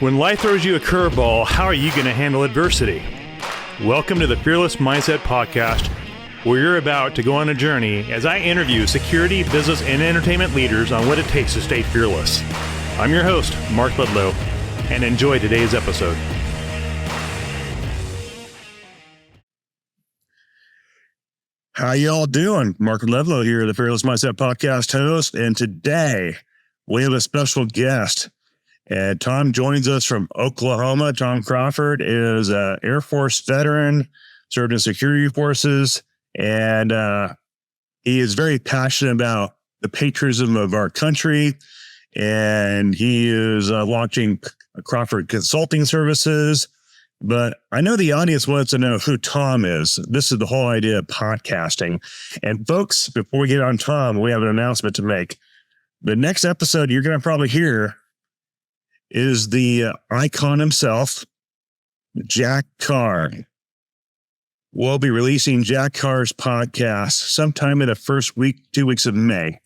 When life throws you a curveball, how are you going to handle adversity? Welcome to the Fearless Mindset Podcast, where you're about to go on a journey as I interview security, business, and entertainment leaders on what it takes to stay fearless. I'm your host, Mark Ledlow, and enjoy today's episode. How y'all doing? Mark Ledlow here, the Fearless Mindset Podcast host, and today we have a special guest. And Tom joins us from Oklahoma. Tom Crawford is an Air Force veteran, served in security forces, and he is very passionate about the patriotism of our country. And he is launching Crawford Consulting Services. But I know the audience wants to know who Tom is. This is the whole idea of podcasting. And folks, before we get on Tom, we have an announcement to make. The next episode you're going to probably hear is the icon himself, Jack Carr. We'll be releasing Jack Carr's podcast sometime in the first week, 2 weeks of May.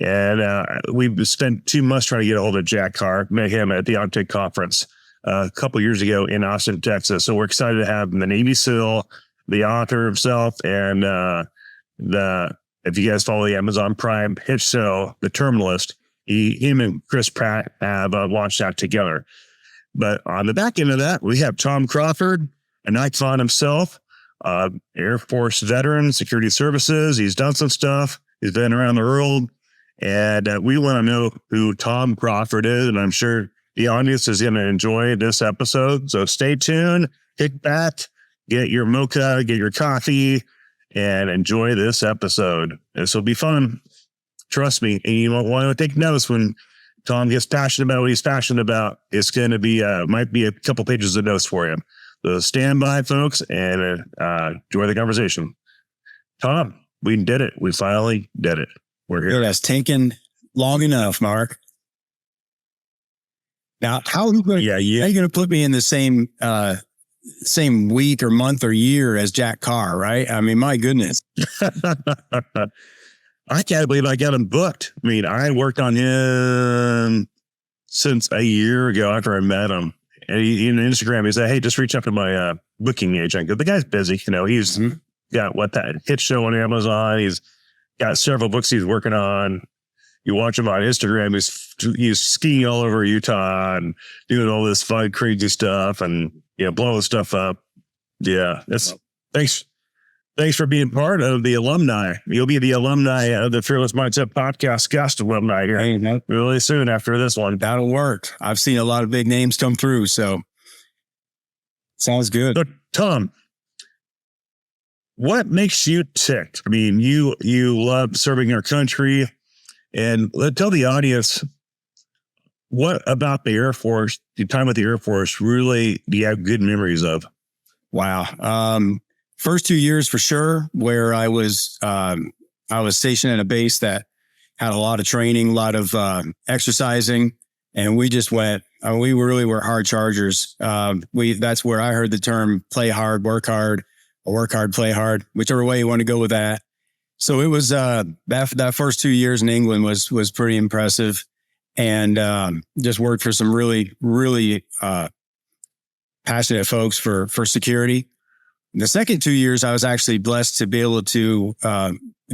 And we've spent 2 months trying to get a hold of Jack Carr, met him at the Optic Conference a couple years ago in Austin, Texas. So we're excited to have him, the Navy SEAL, the author himself, and if you guys follow the Amazon Prime hit show, The Terminalist, him and Chris Pratt have launched that together. But on the back end of that, we have Tom Crawford, an icon himself, Air Force veteran, security services. He's done some stuff. He's been around the world. And we want to know who Tom Crawford is. And I'm sure the audience is going to enjoy this episode. So stay tuned, kick back, get your mocha, get your coffee, and enjoy this episode. This will be fun. Trust me, and you won't want to take notes when Tom gets passionate about what he's passionate about. It's going to be, might be a couple pages of notes for you. So stand by, folks, and enjoy the conversation. Tom, we did it. We finally did it. We're here. That's taken long enough, Mark. Now, how are you going to put me in the same week or month or year as Jack Carr, right? I mean, my goodness. I can't believe I got him booked. I mean, I worked on him since a year ago after I met him. And in Instagram, he said, "Hey, just reach out to my booking agent." The guy's busy. You know, he's got that hit show on Amazon. He's got several books he's working on. You watch him on Instagram. He's skiing all over Utah and doing all this fun, crazy stuff and, blowing stuff up. Yeah. Thanks for being part of the alumni. You'll be the alumni of the Fearless Mindset Podcast guest alumni here really soon after this one. That'll work. I've seen a lot of big names come through, so sounds good. So, Tom, what makes you tick? I mean, you love serving our country, and tell the audience, what about the Air Force, your time with the Air Force, really do you have good memories of? Wow. First 2 years for sure, where I was stationed at a base that had a lot of training, a lot of exercising, and we just went. We really were hard chargers. That's where I heard the term "play hard, work hard," or "work hard, play hard," whichever way you want to go with that. So it was that first 2 years in England was pretty impressive, and just worked for some really passionate folks for security. The second 2 years, I was actually blessed to be able to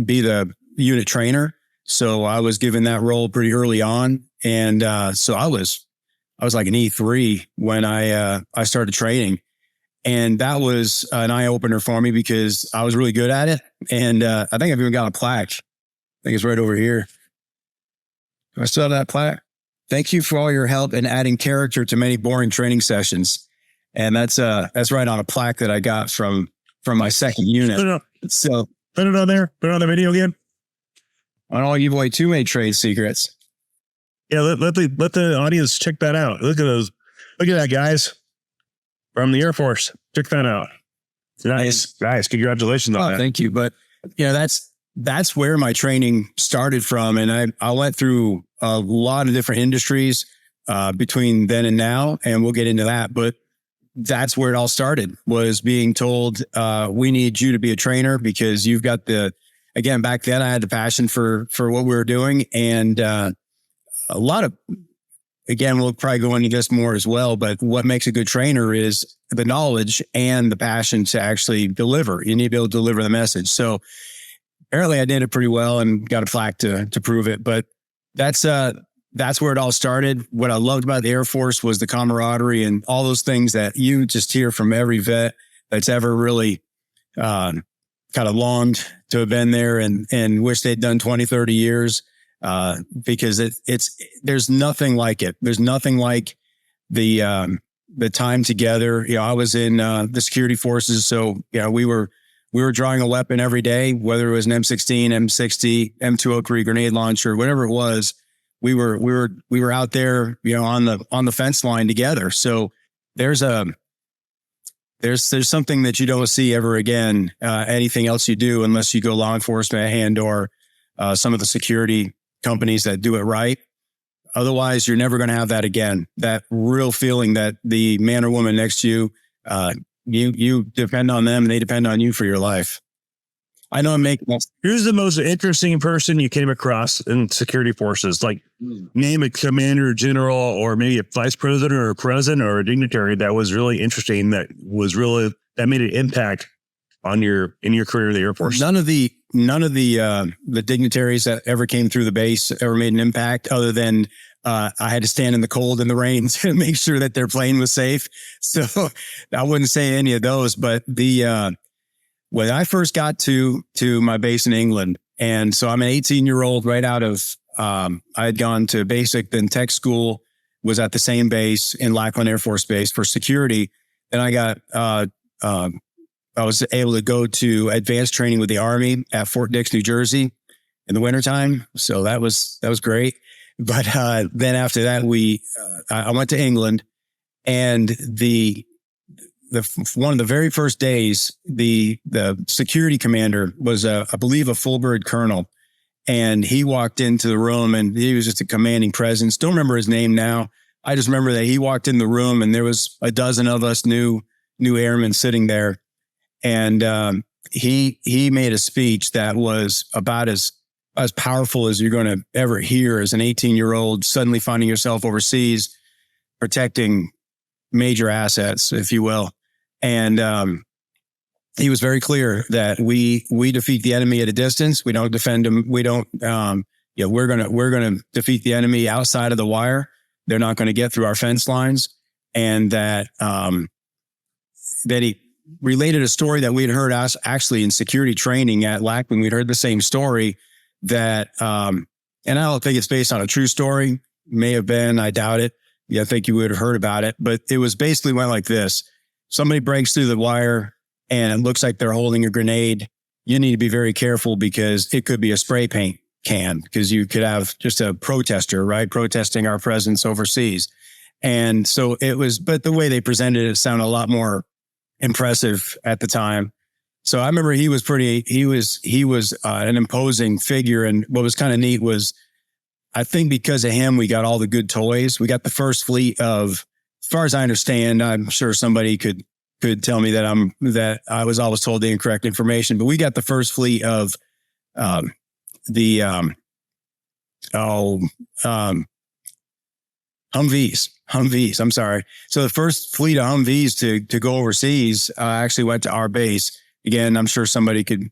be the unit trainer. So I was given that role pretty early on. And so I was like an E3 when I started training. And that was an eye-opener for me because I was really good at it. And I think I've even got a plaque. I think it's right over here. Do I still have that plaque? Thank you for all your help in adding character to many boring training sessions. And that's right on a plaque that I got from my second unit. So put it on there. Put it on the video again. I don't give away too many trade secrets. Yeah, let the audience check that out. Look at those. Look at that, guys. From the Air Force. Check that out. Nice. Congratulations on that. Thank you. But that's where my training started from. And I went through a lot of different industries between then and now, and we'll get into that. But that's where it all started, was being told, we need you to be a trainer because you've got again, back then I had the passion for what we were doing. And a lot of again, we'll probably go into this more as well, but what makes a good trainer is the knowledge and the passion to actually deliver. You need to be able to deliver the message. So apparently I did it pretty well and got a plaque to prove it. But that's where it all started. What I loved about the Air Force was the camaraderie and all those things that you just hear from every vet that's ever really kind of longed to have been there and wish they'd done 20, 30 years. Because there's nothing like it. There's nothing like the time together. I was in the security forces. So, we were drawing a weapon every day, whether it was an M16, M60, M203 grenade launcher, whatever it was. We were out there, on the fence line together. So there's something that you don't see ever again. Anything else you do, unless you go law enforcement and or some of the security companies that do it right. Otherwise, you're never going to have that again. That real feeling that the man or woman next to you, you depend on them and they depend on you for your life. I know I'm making that. Who's the most interesting person you came across in security forces? Like name a commander, general, or maybe a vice president or a president or a dignitary that was really interesting, that made an impact in your career in the Air Force. None of the dignitaries that ever came through the base ever made an impact, other than I had to stand in the cold and the rain to make sure that their plane was safe. So I wouldn't say any of those, but when I first got to my base in England, and so I'm an 18-year-old right out of, I had gone to basic, then tech school, was at the same base in Lackland Air Force Base for security. Then I was able to go to advanced training with the Army at Fort Dix, New Jersey in the wintertime. So that was great. But then after that, I went to England, and one of the very first days, the security commander was, I believe, a full bird colonel. And he walked into the room, and he was just a commanding presence. Don't remember his name now. I just remember that he walked in the room, and there was a dozen of us new airmen sitting there. And he made a speech that was about as powerful as you're going to ever hear as an 18-year-old suddenly finding yourself overseas, protecting major assets, if you will. And he was very clear that we defeat the enemy at a distance. We don't defend them. We don't. We're gonna defeat the enemy outside of the wire. They're not going to get through our fence lines. And that he related a story that we had heard actually in security training at Lackland. We'd heard the same story that, and I don't think it's based on a true story. May have been, I doubt it. I think you would have heard about it, but it was basically went like this. Somebody breaks through the wire and it looks like they're holding a grenade. You need to be very careful because it could be a spray paint can, because you could have just a protester, right? Protesting our presence overseas. And so it was, but the way they presented it sounded a lot more impressive at the time. So I remember he was an imposing figure. And what was kind of neat was, I think because of him, we got all the good toys. We got the first fleet of, as far as I understand, I'm sure somebody could tell me that I was always told the incorrect information, but we got the first fleet of Humvees. I'm sorry. So the first fleet of Humvees to go overseas actually went to our base. Again, I'm sure somebody could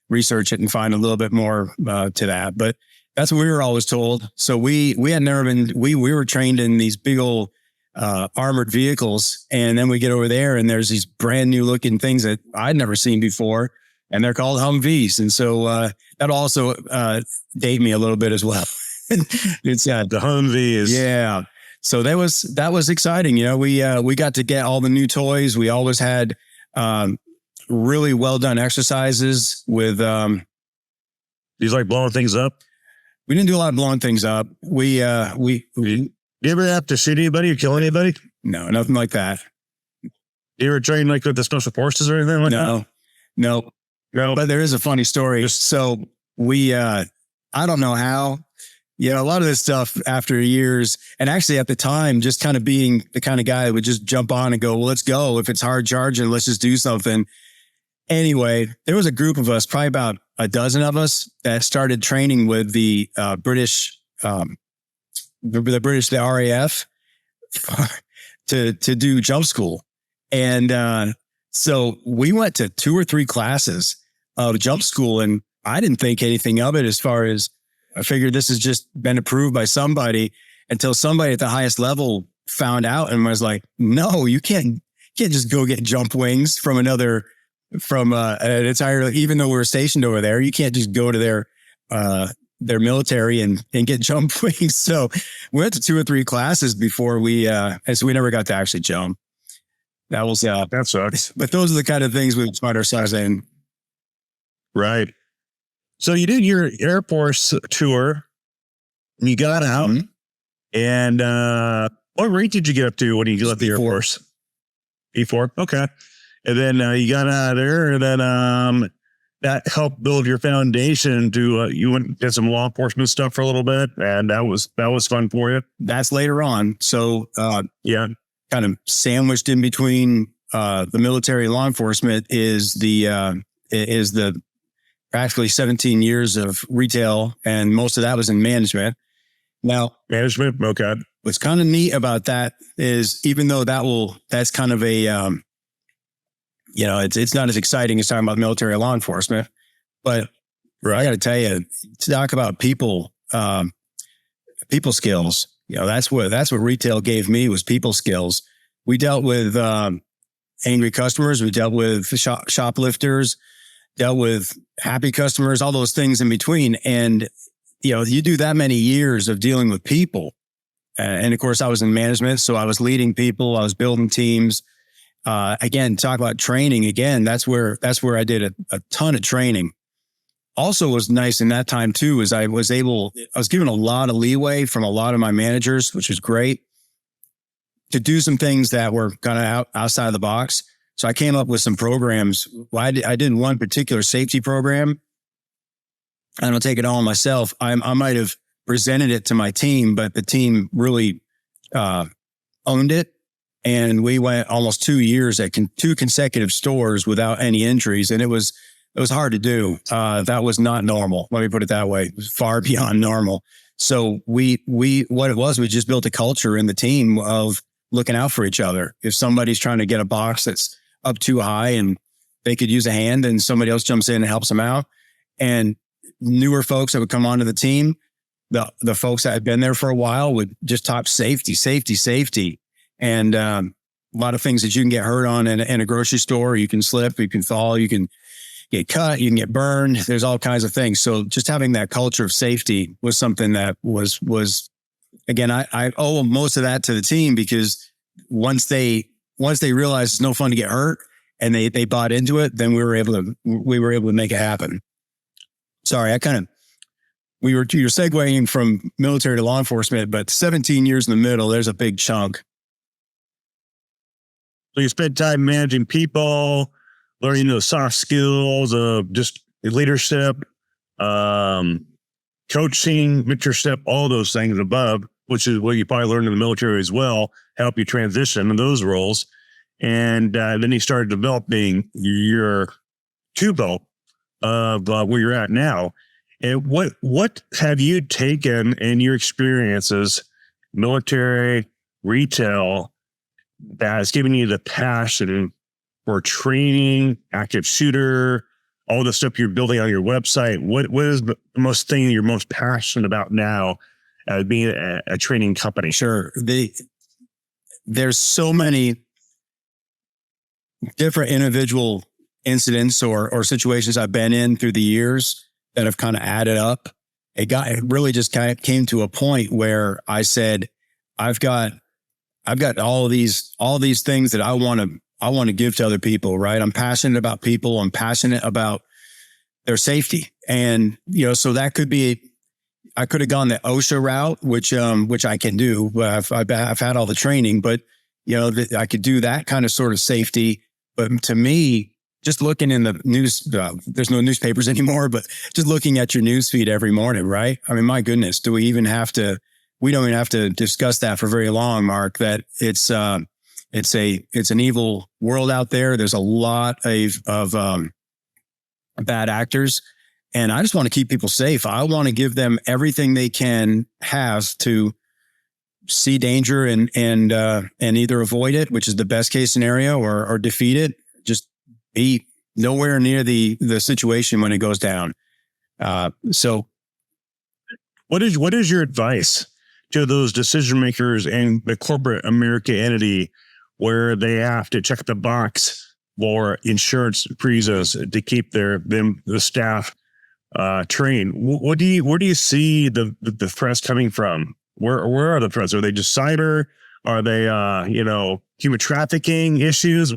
research it and find a little bit more to that, but that's what we were always told. So we had never been, we were trained in these big old armored vehicles. And then we get over there and there's these brand new looking things that I'd never seen before. And they're called Humvees. And so that also date me a little bit as well. It's the Humvees. Yeah. So that was exciting. We got to get all the new toys. We always had really well done exercises with these like blowing things up. We didn't do a lot of blowing things up. We you ever have to shoot anybody or kill anybody? No, nothing like that. You ever train like with the special forces or anything like that? No. But there is a funny story. So we, I don't know how, a lot of this stuff after years, and actually at the time, just kind of being the kind of guy that would just jump on and go, well, let's go. If it's hard charging, let's just do something. Anyway, there was a group of us, probably about a dozen of us, that started training with the British the British, the RAF, to do jump school. And so we went to 2 or 3 classes of jump school, and I didn't think anything of it as far as I figured this has just been approved by somebody, until somebody at the highest level found out and was like, no, you can't just go get jump wings from an entire, even though we were stationed over there, you can't just go to their military and get jump wings. So we went to 2 or 3 classes before and so we never got to actually jump. That was, That sucks. but those are the kind of things we would find ourselves in. Right. So you did your Air Force tour, and you got out, and what rate did you get up to when you left the Air Force? E4. Okay. And then you got out of there, and then that helped build your foundation to you went and did some law enforcement stuff for a little bit, and that was fun for you. That's later on. So kind of sandwiched in between the military and law enforcement is the practically 17 years of retail, and most of that was in management. Now, Management, okay. what's kind of neat about that is, even though that's kind of a it's not as exciting as talking about military or law enforcement, but I got to tell you, to talk about people skills, that's what retail gave me, was people skills. We dealt with angry customers. We dealt with shoplifters, dealt with happy customers, all those things in between. And, you do that many years of dealing with people. And of course I was in management, so I was leading people. I was building teams. Again, talk about training. Again, that's where I did a ton of training. Also was nice in that time too, is I was given a lot of leeway from a lot of my managers, which was great, to do some things that were kind of outside of the box. So I came up with some programs. I did one particular safety program. I don't take it all on myself. I might have presented it to my team, but the team really owned it. And we went almost 2 years at 2 consecutive stores without any injuries. And it was hard to do. That was not normal. Let me put it that way. It was far beyond normal. So what it was, we just built a culture in the team of looking out for each other. If somebody's trying to get a box that's up too high and they could use a hand, and somebody else jumps in and helps them out. And newer folks that would come onto the team, the folks that had been there for a while would just talk safety. And a lot of things that you can get hurt on in a grocery store. You can slip, you can fall, you can get cut, you can get burned. There's all kinds of things. So just having that culture of safety was something that was again, I owe most of that to the team, because once they realized it's no fun to get hurt and they bought into it, then we were able to make it happen. Sorry, you're segueing from military to law enforcement, but 17 years in the middle, there's a big chunk. So you spent time managing people, learning the soft skills of just leadership, coaching, mentorship, all those things above, which is what you probably learned in the military as well, help you transition in those roles. And then you started developing your tool belt of where you're at now. And what have you taken in your experiences, military, retail, that has given you the passion for training, active shooter, all the stuff you're building on your website? What is the most thing you're most passionate about now as being a training company? Sure. There's so many different individual incidents or situations I've been in through the years that have kind of added up. It really just kind of came to a point where I said, I've got all these things that I want to give to other people, right? I'm passionate about people. I'm passionate about their safety. And, so that could be, I could have gone the OSHA route, which I can do. I've had all the training, but I could do that kind of sort of safety. But to me, just looking in the news, there's no newspapers anymore, but just looking at your news feed every morning, right? I mean, my goodness, we don't even have to discuss that for very long, Mark, that it's an evil world out there. There's a lot of bad actors, and I just want to keep people safe. I want to give them everything they can have to see danger and either avoid it, which is the best case scenario, or defeat it. Just be nowhere near the situation when it goes down. So what is your advice to those decision makers in the corporate America entity where they have to check the box for insurance prisons to keep the staff trained? Where do you see the threats coming from? Where are the threats? Are they just cyber? Are they human trafficking issues?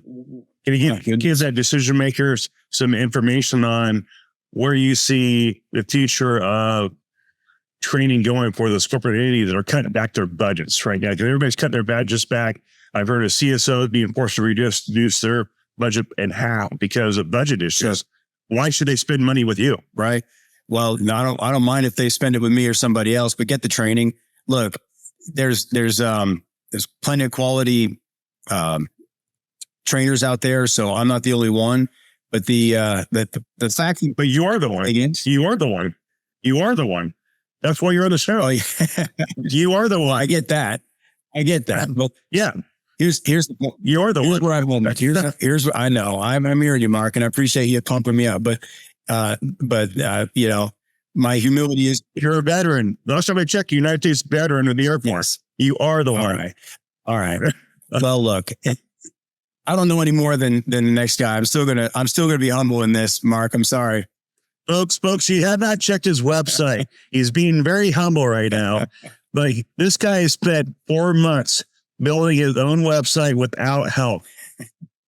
Can you give that decision makers some information on where you see the future of training going for those corporate entities that are cutting back their budgets right now? Because everybody's cutting their budgets back. I've heard of CSOs being forced to reduce their budget in half because of budget issues. Why should they spend money with you? Right. Well, no, I don't mind if they spend it with me or somebody else, but get the training. Look, there's plenty of quality trainers out there, so I'm not the only one. But the fact, but you are the one. Against? You are the one. You are the one. That's why you're on the show. Oh, yeah. You are the one. I get that. Well, yeah. Here's the point. You're the one. Where I will. Here's what I know. I'm hearing you, Mark, and I appreciate you pumping me up. But my humility is, you're a veteran. Last time I checked, United States veteran of the Air Force. You are the one. All right. Well, look, I don't know any more than the next guy. I'm still gonna be humble in this, Mark. I'm sorry. Folks, you have not checked his website. He's being very humble right now. But this guy has spent 4 months building his own website without help.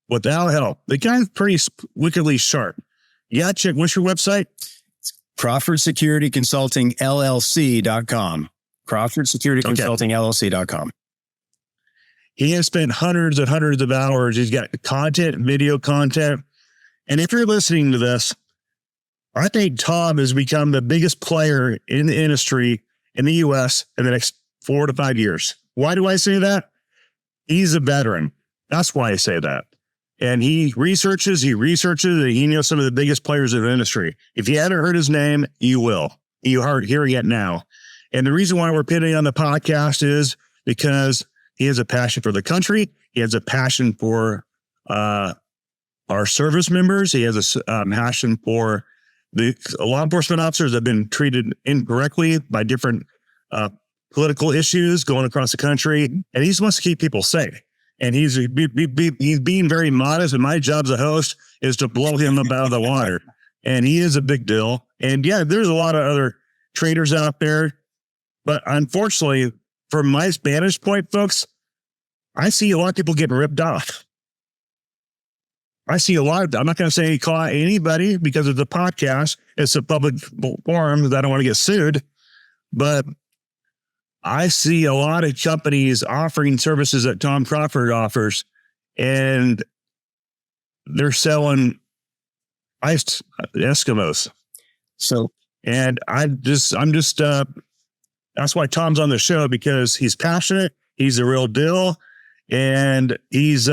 The guy's pretty wickedly sharp. Yeah, check. What's your website? Crawford Security Consulting LLC.com. Crawford Security Consulting LLC.com. He has spent hundreds and hundreds of hours. He's got content, video content. And if you're listening to this, I think Tom has become the biggest player in the industry in the U.S. in the next 4 to 5 years. Why do I say that? He's a veteran. That's why I say that. And he researches, and he knows some of the biggest players in the industry. If you haven't heard his name, you will. You are hearing it now. And the reason why we're putting on the podcast is because he has a passion for the country. He has a passion for our service members. He has a passion for the law enforcement officers that have been treated incorrectly by different political issues going across the country. And he just wants to keep people safe. And he's being very modest. And my job as a host is to blow him up out of the water. And he is a big deal. And yeah, there's a lot of other traders out there. But unfortunately, from my vantage point, folks, I see a lot of people getting ripped off. I'm not going to say call out anybody because it's a podcast. It's a public forum that I don't want to get sued. But I see a lot of companies offering services that Tom Crawford offers, and they're selling iced Eskimos. So, and that's why Tom's on the show, because he's passionate. He's the real deal. And he's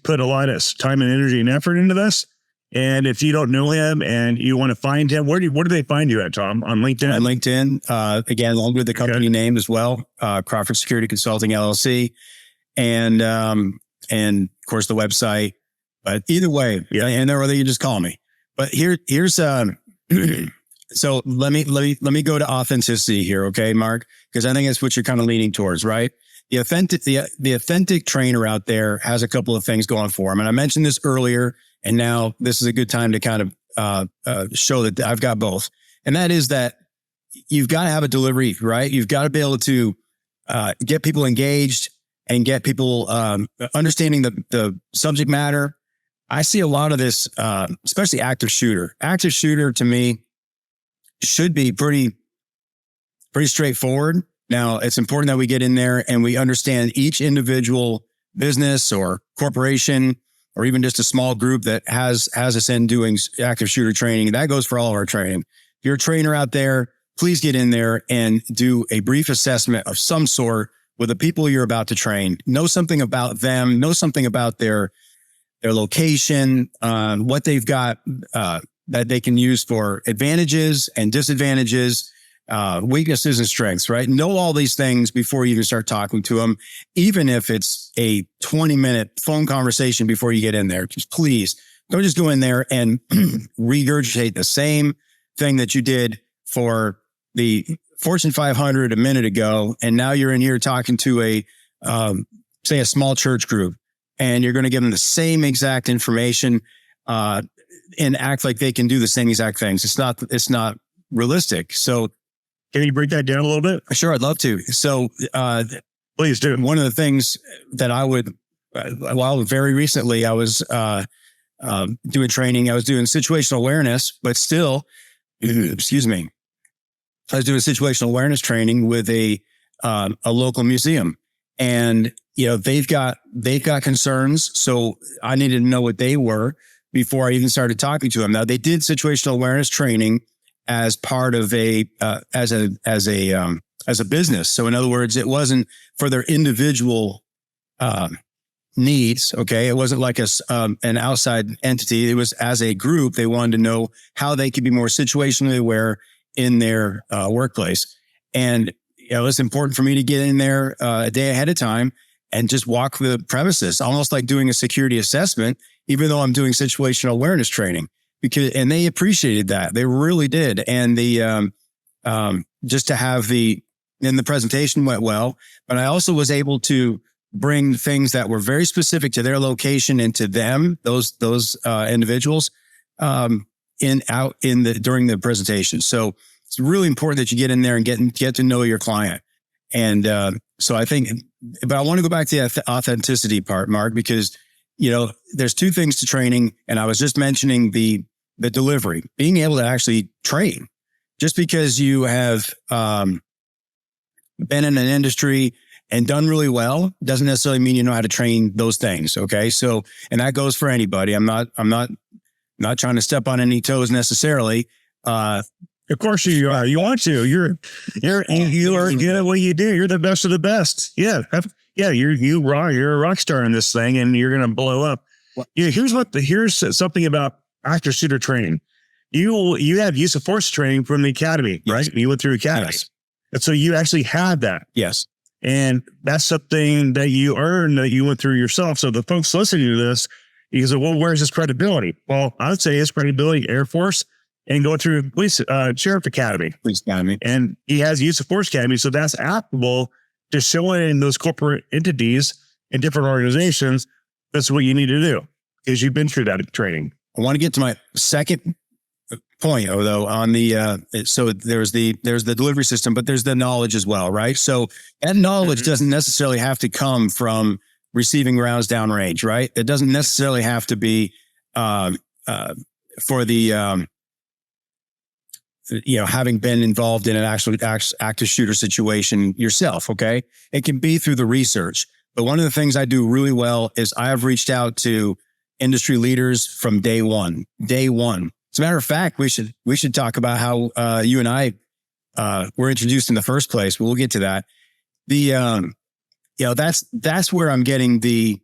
put a lot of time and energy and effort into this. And if you don't know him and you want to find him, where do they find you at, Tom? On LinkedIn? On LinkedIn, again, along with the company name as well, Crawford Security Consulting LLC, and of course the website. But either way, and or you just call me. But here's so let me go to authenticity here, okay, Mark? Because I think that's what you're kind of leaning towards, right? The authentic trainer out there has a couple of things going for him, and I mentioned this earlier. And now this is a good time to kind of show that I've got both. And that is that you've got to have a delivery, right? You've got to be able to get people engaged and get people understanding the subject matter. I see a lot of this, especially active shooter. Active shooter to me should be pretty straightforward. Now, it's important that we get in there and we understand each individual business or corporation, or even just a small group that has us in doing active shooter training. That goes for all of our training. If you're a trainer out there, please get in there and do a brief assessment of some sort with the people you're about to train. Know something about them, know something about their location, what they've got that they can use for advantages and disadvantages. weaknesses and strengths, right? Know all these things before you even start talking to them, even if it's a 20-minute phone conversation before you get in there. Just please don't just go in there and regurgitate the same thing that you did for the Fortune 500 a minute ago. And now you're in here talking to say a small church group, and you're going to give them the same exact information, and act like they can do the same exact things. It's not realistic. So can you break that down a little bit? Sure, I'd love to. So, Please do. One of the things that I would, very recently I was doing training. I was doing situational awareness, but still, excuse me, I was doing situational awareness training with a local museum, and they've got concerns. So I needed to know what they were before I even started talking to them. Now, they did situational awareness training as part of as a business. So in other words, it wasn't for their individual needs. Okay. It wasn't like an outside entity. It was as a group. They wanted to know how they could be more situationally aware in their workplace. And it's important for me to get in there a day ahead of time and just walk the premises, almost like doing a security assessment, even though I'm doing situational awareness training. And they appreciated that. They really did. And just to have the presentation went well, but I also was able to bring things that were very specific to their location and to them, those individuals, during the presentation. So it's really important that you get in there and get to know your client. And so I think, but I want to go back to the authenticity part, Mark, because there's two things to training. And I was just mentioning the delivery, being able to actually train. Just because you have been in an industry and done really well doesn't necessarily mean you know how to train those things. Okay. So, and that goes for anybody. I'm not trying to step on any toes necessarily. Of course you are. You want to. You are good at what you do. You're the best of the best. Yeah. You're a rock star in this thing, and you're going to blow up. Here's something about active shooter training. You have use of force training from the academy, right? Yes. You went through academy. Yes. And so you actually had that. Yes. And that's something that you earned, that you went through yourself. So the folks listening to this, you say, well, where's his credibility? Well, I would say his credibility, Air Force, and go through police, sheriff academy. Police academy. And he has use of force academy. So that's applicable to showing those corporate entities and different organizations. That's what you need to do, because you've been through that training. I want to get to my second point, though, on the, so there's the delivery system, but there's the knowledge as well, right? So that knowledge doesn't necessarily have to come from receiving rounds downrange, right? It doesn't necessarily have to be, for the, having been involved in an actual active shooter situation yourself. Okay. It can be through the research, but one of the things I do really well is I have reached out to industry leaders from day one. As a matter of fact, we should talk about how you and I were introduced in the first place. We'll get to that. That's where I'm getting the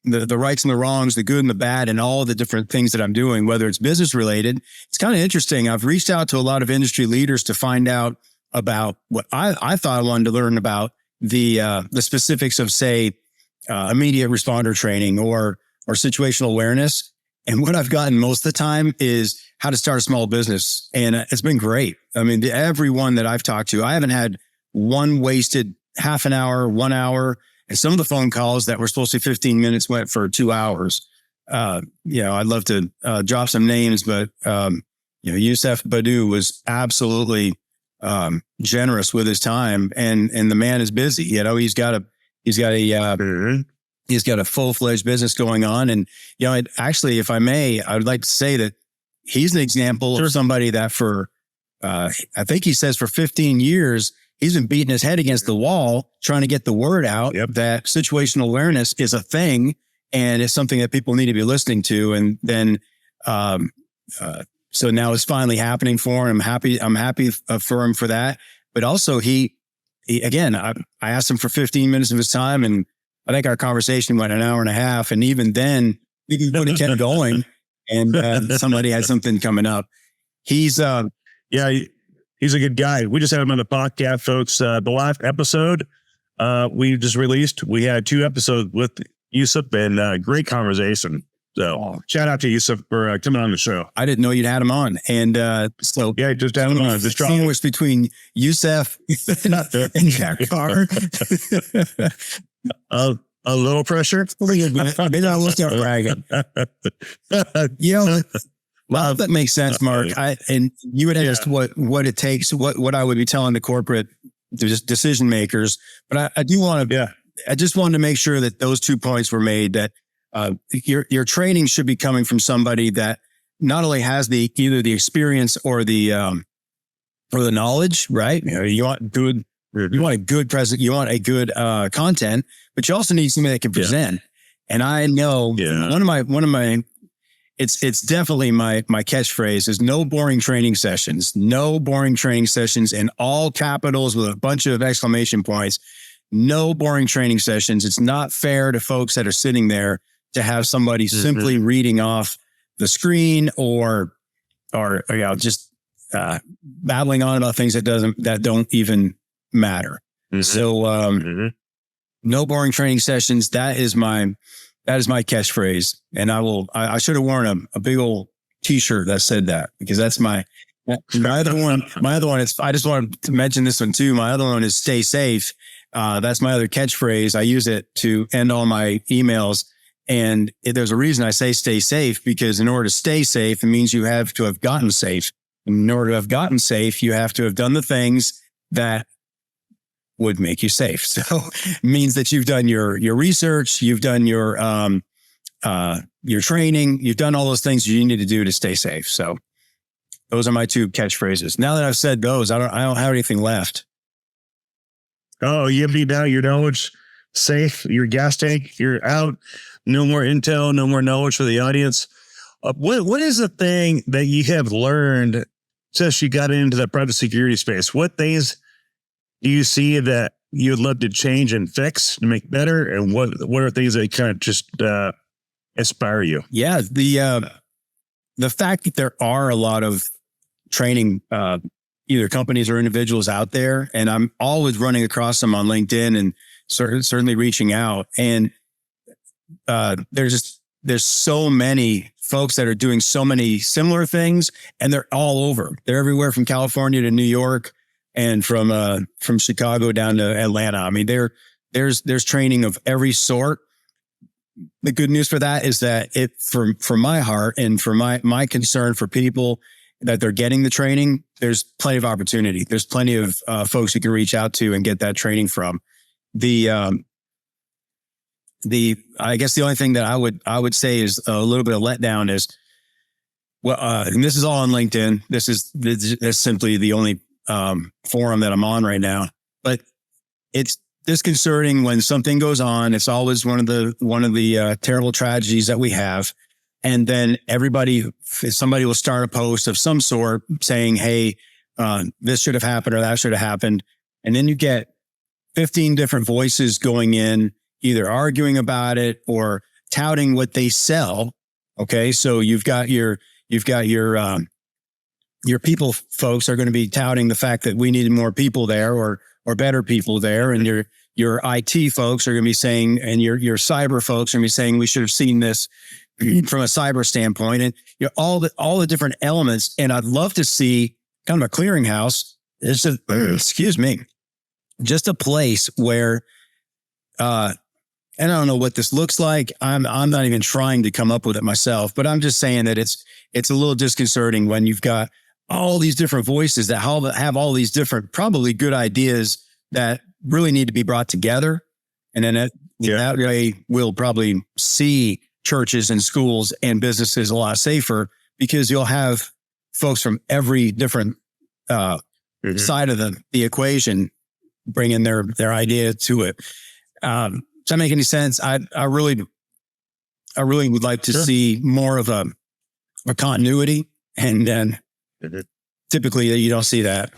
rights and the wrongs, the good and the bad, and all the different things that I'm doing, whether it's business related. It's kind of interesting. I've reached out to a lot of industry leaders to find out about what I thought I wanted to learn about, the specifics of, say, immediate responder training or situational awareness. And what I've gotten most of the time is how to start a small business. And it's been great. I mean, everyone that I've talked to, I haven't had one wasted half an hour, 1 hour. And some of the phone calls that were supposed to be 15 minutes went for 2 hours. I'd love to drop some names, but Youssef Badu was absolutely generous with his time, and the man is busy. He's got a full-fledged business going on. And, actually, if I may, I would like to say that he's an example of somebody that I think he says for 15 years, he's been beating his head against the wall, trying to get the word out that situational awareness is a thing and it's something that people need to be listening to. And then, so now it's finally happening for him. I'm happy for him for that. But also he again, I asked him for 15 minutes of his time, and I think our conversation went an hour and a half. And even then he kept going, and somebody had something coming up. He's, He's a good guy. We just had him on the podcast, folks. The last episode we just released, we had 2 episodes with Yusuf, and great conversation. So shout out to Yusuf for coming on the show. I didn't know you'd had him on. And so yeah, just had him on. Distinguished between Yusuf and Jakar. A little pressure. Maybe I will start bragging. Well, that makes sense, Mark. And you would ask what it takes, what I would be telling the corporate decision makers. But I do want to, I just wanted to make sure that those 2 points were made, that your training should be coming from somebody that not only has either the experience or the knowledge, right? You want a good present, you want a good content, but you also need somebody that can present. And I know one of my it's definitely my catchphrase is no boring training sessions, in all capitals with a bunch of exclamation points. No boring training sessions. It's not fair to folks that are sitting there to have somebody simply reading off the screen or just babbling on about things that don't even matter. So no boring training sessions. That is my catchphrase. And I should have worn a big old t-shirt that said that, because that's my other one. My other one is, I just wanted to mention this one too. My other one is stay safe. That's my other catchphrase. I use it to end all my emails. And there's a reason I say stay safe, because in order to stay safe, it means you have to have gotten safe. In order to have gotten safe, you have to have done the things that would make you safe. So it means that you've done your research, you've done your training, you've done all those things you need to do to stay safe. So those are my 2 catchphrases. Now that I've said those, I don't have anything left. Oh, you empty now your knowledge, safe, your gas tank, you're out. No more intel, no more knowledge for the audience. What is the thing that you have learned since you got into the private security space? What things do you see that you would love to change and fix to make better? And what are things that kind of just inspire you? Yeah, the fact that there are a lot of training, either companies or individuals out there, and I'm always running across them on LinkedIn and certainly reaching out. And there's so many folks that are doing so many similar things, and they're all over. They're everywhere from California to New York, and from Chicago down to Atlanta. I mean, there's training of every sort. The good news for that is that for my heart and for my concern for people that they're getting the training, there's plenty of opportunity. There's plenty of folks you can reach out to and get that training from. I guess the only thing that I would say is a little bit of letdown is, and this is all on LinkedIn. This is simply the only forum that I'm on right now, but it's disconcerting when something goes on. It's always one of the terrible tragedies that we have. And then somebody will start a post of some sort saying, hey, this should have happened or that should have happened. And then you get 15 different voices going in, either arguing about it or touting what they sell. Okay. So you've got your people folks are going to be touting the fact that we needed more people there or better people there. And your IT folks are going to be saying, and your cyber folks are going to be saying, we should have seen this from a cyber standpoint, and all the different elements. And I'd love to see kind of a clearinghouse. It's just a place where, and I don't know what this looks like. I'm not even trying to come up with it myself, but I'm just saying that it's a little disconcerting when you've got all these different voices that have all these different, probably good ideas that really need to be brought together. And then that way we'll probably see churches and schools and businesses a lot safer, because you'll have folks from every different side of the equation bringing their idea to it. Does that make any sense? I really would like to see more of a continuity, and then typically you don't see that.